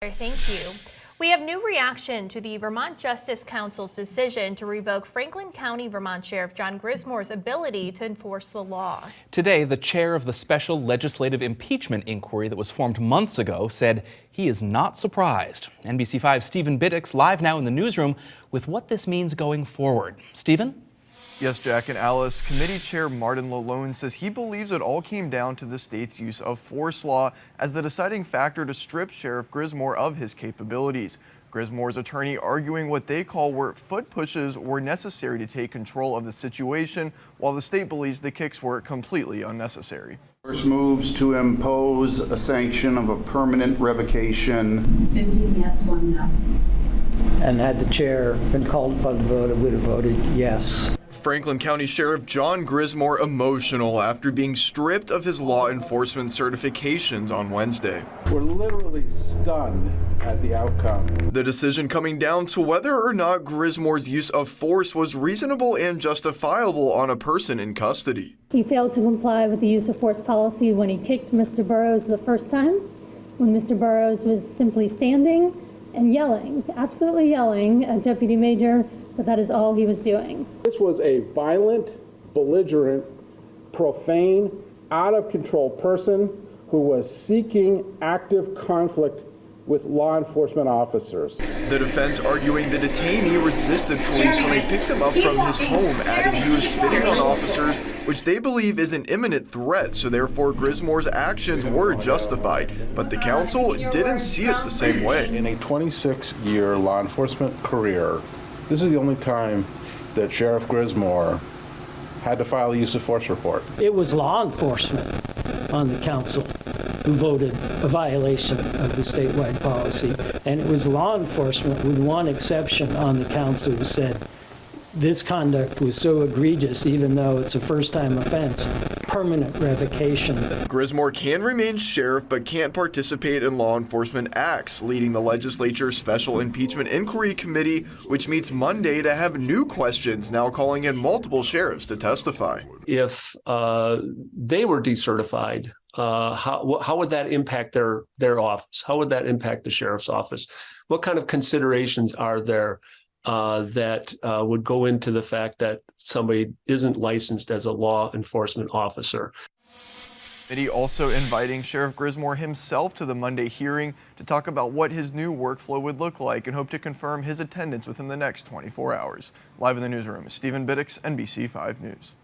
Thank you. We have new reaction to the Vermont Justice Council's decision to revoke Franklin County, Vermont Sheriff John Grismore's ability to enforce the law. Today, the chair of the special legislative impeachment inquiry that was formed months ago said he is not surprised. NBC5's Stephen Biddix live now in the newsroom with what this means going forward. Stephen? Yes, Jack and Alice. Committee Chair Martin Lalone says he believes it all came down to the state's use of force law as the deciding factor to strip Sheriff Grismore of his capabilities. Grismore's attorney arguing what they call foot pushes were necessary to take control of the situation, while the state believes the kicks were completely unnecessary. First moves to impose a sanction of a permanent revocation. It's 15 yes, 1 no. And had the chair been called upon to vote, it would have voted yes. Franklin County Sheriff John Grismore emotional after being stripped of his law enforcement certifications on Wednesday. We're literally stunned at the outcome. The decision coming down to whether or not Grismore's use of force was reasonable and justifiable on a person in custody. He failed to comply with the use of force policy when he kicked Mr. Burrows the first time, when Mr. Burrows was simply standing and yelling, absolutely yelling at Deputy Major, but that is all he was doing. This was a violent, belligerent, profane, out of control person who was seeking active conflict with law enforcement officers. The defense arguing the detainee resisted police when they picked him up from his home, adding he was spitting on officers, which they believe is an imminent threat, so therefore Grismore's actions were justified. But the council didn't see it the same way. In a 26-year law enforcement career, this is the only time that Sheriff Grismore had to file a use of force report. It was law enforcement on the council who voted a violation of the statewide policy. And it was law enforcement, with one exception on the council, who said this conduct was so egregious, even though it's a first-time offense, permanent revocation. Grismore can remain sheriff but can't participate in law enforcement acts, leading the legislature's Special Impeachment Inquiry Committee, which meets Monday to have new questions, now calling in multiple sheriffs to testify. If they were decertified, how would that impact their office? How would that impact the sheriff's office? What kind of considerations are there that would go into the fact that somebody isn't licensed as a law enforcement officer? Committee also inviting Sheriff Grismore himself to the Monday hearing to talk about what his new workflow would look like and hope to confirm his attendance within the next 24 hours. Live in the newsroom is Stephen Biddix, NBC5 News.